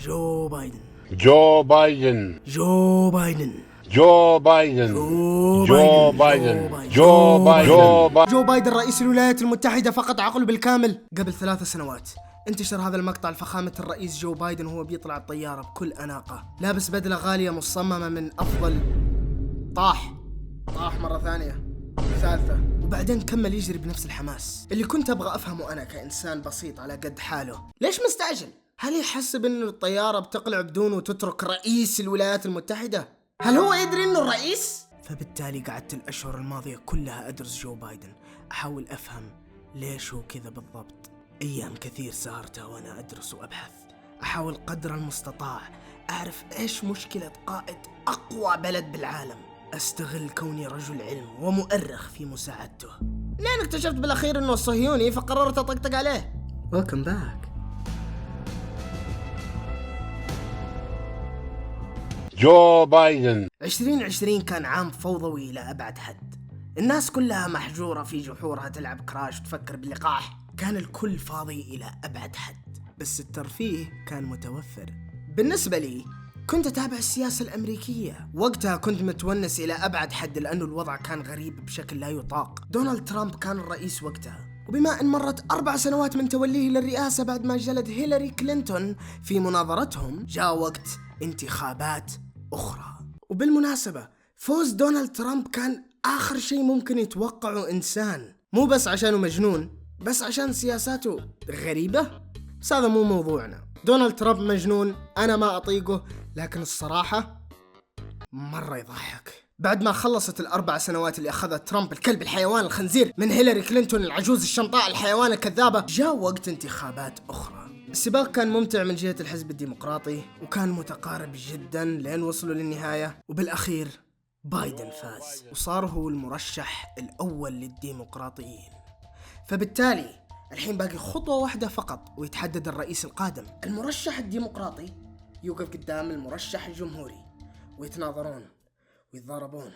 جو بايدن جو بايدن جو بايدن جو بايدن جو بايدن جو بايدن جو بايدن رئيس الولايات المتحدة فقد عقله بالكامل. قبل 3 سنوات انتشر هذا المقطع لفخامة الرئيس جو بايدن وهو بيطلع الطيارة بكل أناقة، لابس بدلة غالية مصممة من أفضل. طاح مرة ثانية ثالثة، وبعدين كمل يجري بنفس الحماس. اللي كنت أبغى أفهمه أنا كإنسان بسيط على قد حاله، ليش مستعجل؟ هل يحسب إنه الطيارة بتقلع بدونه وتترك رئيس الولايات المتحدة؟ هل هو يدري إنه الرئيس؟ فبالتالي قعدت الأشهر الماضية كلها أدرس جو بايدن، أحاول أفهم ليش هو كذا بالضبط. أيام كثير سهرتها وأنا أدرس وأبحث، أحاول قدر المستطاع أعرف إيش مشكلة قائد أقوى بلد بالعالم، أستغل كوني رجل علم ومؤرخ في مساعدته. لين اكتشفت بالأخير إنه صهيوني فقررت أطقطق عليه. Welcome back. جو بايدن 2020 كان عام فوضوي إلى أبعد حد. الناس كلها محجورة في جحورها تلعب كراش وتفكر باللقاح. كان الكل فاضي إلى أبعد حد، بس الترفيه كان متوفر. بالنسبة لي كنت أتابع السياسة الأمريكية. وقتها كنت متونس إلى أبعد حد لأنه الوضع كان غريب بشكل لا يطاق. دونالد ترامب كان الرئيس وقتها، وبما أن مرت 4 سنوات من توليه للرئاسة بعد ما جلد هيلاري كلينتون في مناظرتهم، جاء وقت انتخابات أخرى. وبالمناسبة فوز دونالد ترامب كان آخر شيء ممكن يتوقعه إنسان، مو بس عشانه مجنون، بس عشان سياساته غريبة. بس هذا مو موضوعنا. دونالد ترامب مجنون، أنا ما أطيقه، لكن الصراحة مرة يضحك. بعد ما خلصت ال4 سنوات اللي أخذها ترامب الكلب الحيوان الخنزير من هيلاري كلينتون العجوز الشمطاء الحيوان الكذابة، جاء وقت انتخابات أخرى. السباق كان ممتع من جهة الحزب الديمقراطي، وكان متقارب جدا لين وصلوا للنهاية، وبالأخير بايدن فاز وصار هو المرشح الأول للديمقراطيين. فبالتالي الحين باقي خطوة واحدة فقط ويتحدد الرئيس القادم. المرشح الديمقراطي يوقف قدام المرشح الجمهوري ويتناظرون ويتضاربون،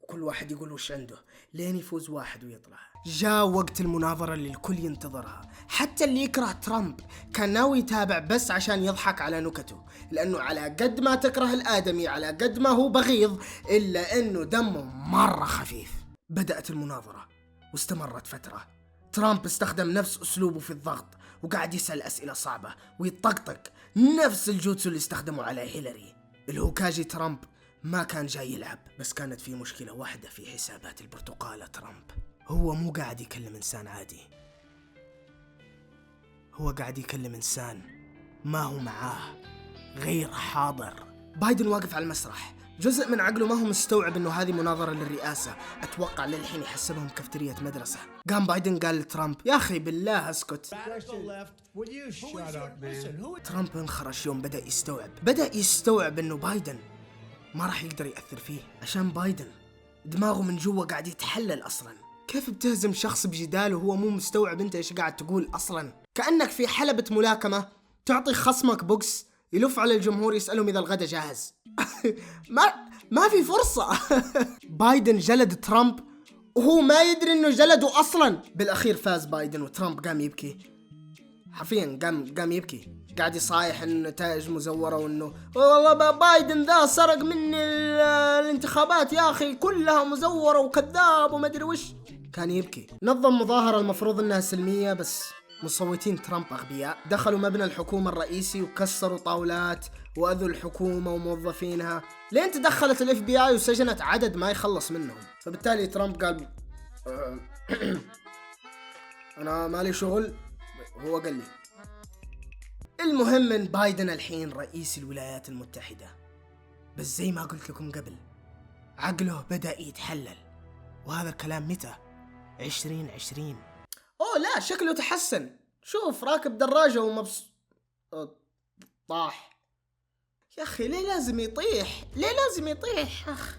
وكل واحد يقول وش عنده لين يفوز واحد ويطلع. جاء وقت المناظرة اللي الكل ينتظرها. حتى اللي يكره ترامب كان ناوي يتابع بس عشان يضحك على نكته، لأنه على قد ما تكره الآدمي على قد ما هو بغيض، إلا أنه دمه مرة خفيف. بدأت المناظرة واستمرت فترة. ترامب استخدم نفس أسلوبه في الضغط، وقاعد يسأل أسئلة صعبة ويطقطق، نفس الجوتسو اللي استخدمه على هيلاري. الهوكاجي ترامب ما كان جاي يلعب، بس كانت في مشكلة واحدة في حسابات البرتقالة. ترامب هو مو قاعد يكلم إنسان عادي، هو قاعد يكلم إنسان ما هو معاه، غير حاضر. بايدن واقف على المسرح، جزء من عقله ما هو مستوعب إنه هذه مناظرة للرئاسة. أتوقع للحين يحسبهم كافترية مدرسة. قام بايدن قال لترامب يا أخي بالله اسكت. ترامب انخرش يوم بدأ يستوعب إنه بايدن ما راح يقدر يأثر فيه، عشان بايدن دماغه من جوا قاعد يتحلل أصلا. كيف بتهزم شخص بجدال وهو مو مستوعب انت ايش قاعد تقول أصلا؟ كأنك في حلبة ملاكمة تعطي خصمك بوكس يلف على الجمهور يسألهم إذا الغدا جاهز. ما في فرصة. بايدن جلد ترامب وهو ما يدري انه جلده أصلا. بالأخير فاز بايدن وترامب قام يبكي، حرفيا قام يبكي، قاعد يصايح انه نتائج مزورة وانه والله بايدن ذا سرق مني الانتخابات يا اخي كلها مزورة وكذاب وما ادري وش. كان يبكي. نظم مظاهرة المفروض انها سلمية، بس مصوتين ترامب اغبياء دخلوا مبنى الحكومة الرئيسي وكسروا طاولات واذوا الحكومة وموظفينها، لين تدخلت الاف بي اي وسجنت عدد ما يخلص منهم. فبالتالي ترامب قال انا مالي شغل، هو قال لي. المهم ان بايدن الحين رئيس الولايات المتحدة، بس زي ما قلت لكم قبل عقله بدأ يتحلل. وهذا الكلام متى؟ 2020. اوه لا شكله تحسن، شوف راكب دراجة طاح. يا اخي ليه لازم يطيح اخ.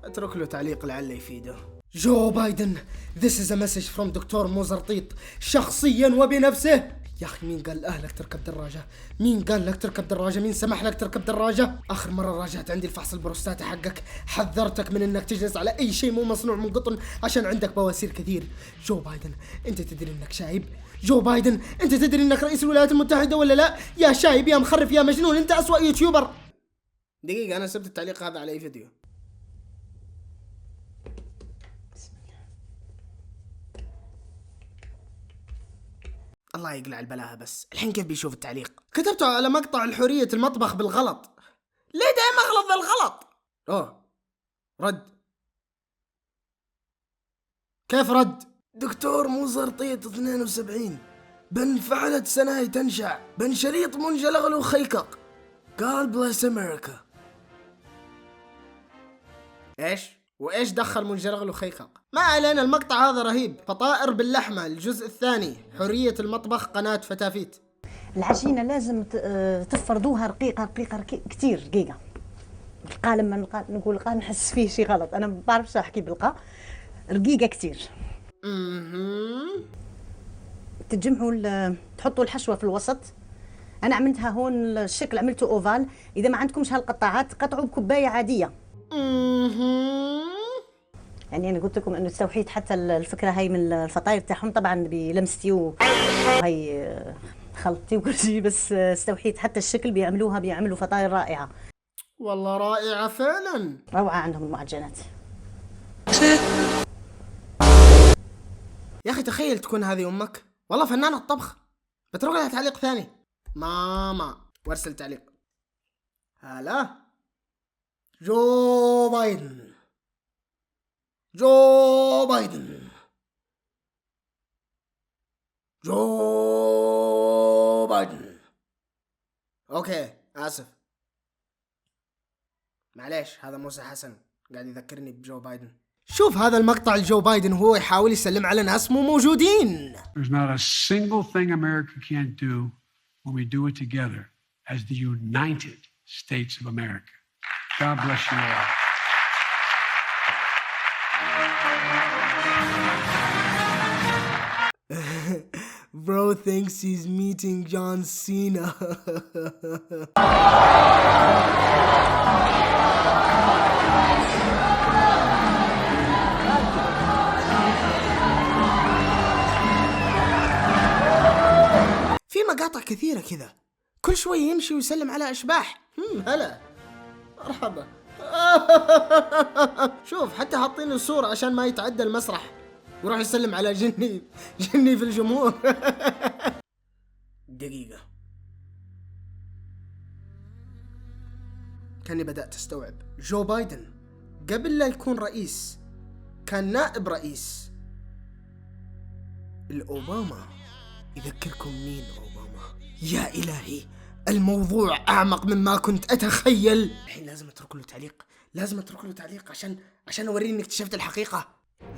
اترك له تعليق لعله يفيده. جو بايدن This is a message from دكتور موزرطيط شخصيا وبنفسه. يا أخي مين قال أهلك تركب دراجة؟ مين قال لك تركب دراجة؟ مين سمح لك تركب دراجة؟ آخر مرة راجعت عندي الفحص البروستاتا حقك حذرتك من إنك تجلس على أي شيء مو مصنوع من قطن عشان عندك بواسير كثير. جو بايدن، أنت تدري إنك شايب؟ جو بايدن، أنت تدري إنك رئيس الولايات المتحدة ولا لا؟ يا شايب يا مخرف يا مجنون، أنت أسوأ يوتيوبر. دقيقة، أنا سبت التعليق هذا على أي فيديو. الله يقلع البلاها، بس الحين كيف بيشوف التعليق؟ كتبته على مقطع الحرية المطبخ بالغلط. ليه دايما اغلط بالغلط؟ رد. كيف رد؟ دكتور مو زرطية 72 بن فعلت سناي تنشع بن شريط منجلغل وخيكق. God bless America. ايش؟ وايش دخل منجلغل وخيكق؟ ما علينا، المقطع هذا رهيب. فطائر باللحمة الجزء الثاني، حرية المطبخ، قناة فتافيت. العجينة لازم تفردوها رقيقة كتير رقيقة. القا لما نقول القا نحس فيه شي غلط، أنا ما بعرفش أحكي بالقا. رقيقة كتير. تجمعوا تحطوا الحشوة في الوسط. أنا عملتها هون الشكل عملته أوفال. إذا ما عندكمش هالقطاعات قطعوا بكوباية عادية. يعني أنا قلت لكم إنه استوحيت حتى الفكرة هاي من الفطاير تاعهم، طبعا بلمستي وهي خلطتي وكل شيء، بس استوحيت حتى الشكل. بيعملوا فطاير رائعة. والله رائعة فعلا، روعة عندهم المعجنات. يا أخي تخيل تكون هذه أمك، والله فنانة الطبخ. بتروح لها تعليق ثاني، ماما، وارسل تعليق. هلا جو بايدن، جو بايدن، جو بايدن. اوكي اسف، معليش، هذا موسى حسن قاعد يذكرني بجو بايدن. شوف هذا المقطع لجو بايدن وهو يحاول يسلم على ناس مو موجودين. There's not a single thing America can't do when we do it together as the United States of America. God bless you all. Bro thinks he's meeting John Cena. في مقاطع كثيرة كذا، كل شوي يمشي ويسلم على أشباح. هلا مرحبا. شوف حتى حاطين الصورة عشان ما يتعدى المسرح وراح يسلم على جني في الجمهور. دقيقة، كاني بدأت أستوعب. جو بايدن قبل لا يكون رئيس كان نائب رئيس الأوباما. يذكركم مين أوباما؟ يا إلهي، الموضوع أعمق مما كنت أتخيل. الحين لازم أترك له تعليق، عشان أوريه إني اكتشفت الحقيقة.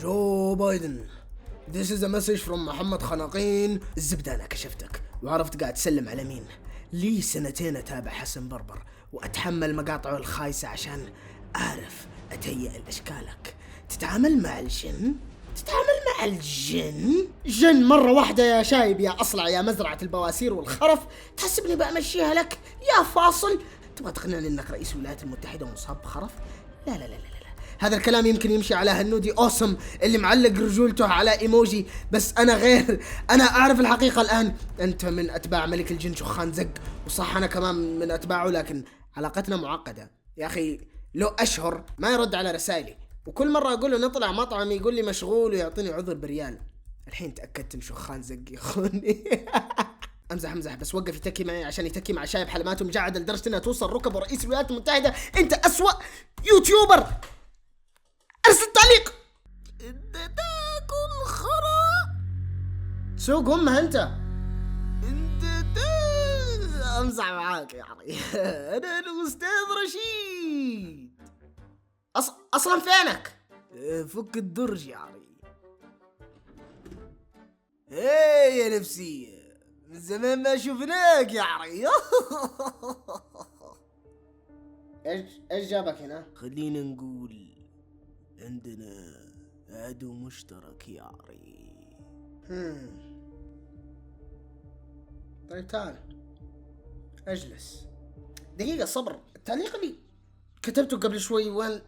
جو بايدن، This is a message from محمد خناقين. الزبدة أنا كشفتك وعرفت قاعد تسلم على مين. لي 2 أتابع حسن بربر وأتحمل مقاطعه الخايسة عشان أعرف أتهيأ لأشكالك. تتعامل مع الجن جن مرة واحدة يا شايب يا أصلع يا مزرعة البواسير والخرف. تحسبني بأمشيها لك يا فاصل؟ تبغى تقنعني إنك رئيس الولايات المتحدة ومصاب بخرف؟ لا لا لا لا، هذا الكلام يمكن يمشي على هالنودي أوسم اللي معلق رجولته على إيموجي، بس أنا غير. أنا أعرف الحقيقة الآن. أنت من أتباع ملك الجن شخان زق، وصح أنا كمان من أتباعه، لكن علاقتنا معقدة يا أخي. له أشهر ما يرد على رسائلي، وكل مرة أقول له نطلع مطعم يقول لي مشغول ويعطيني عذر بريال. الحين تأكدت إن شخان زق يخوني. امزح بس وقف يتكي معي عشان يتكي مع شايب حلماته مجعد لدرجة انها توصل ركبه رئيس الولايات المتحدة. انت أسوأ يوتيوبر. ارسل تعليق. انت تاكل خرا سوق امها انت امزح معاك يا عري. انا الاستاذ رشيد. اصلا فينك؟ فك الدرج يا عري. ايه يا نفسية، من زمان ما شفناك يا عري. ايش جابك هنا؟ خلينا نقول عندنا عدو مشترك يا عري. طيب تعال اجلس دقيقة صبر. التعليق اللي كتبته قبل شوي وين؟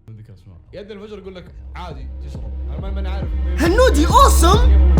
عندك اسماء يد الفجر يقول لك عادي تشرب. انا ما عارف هنودي اوسم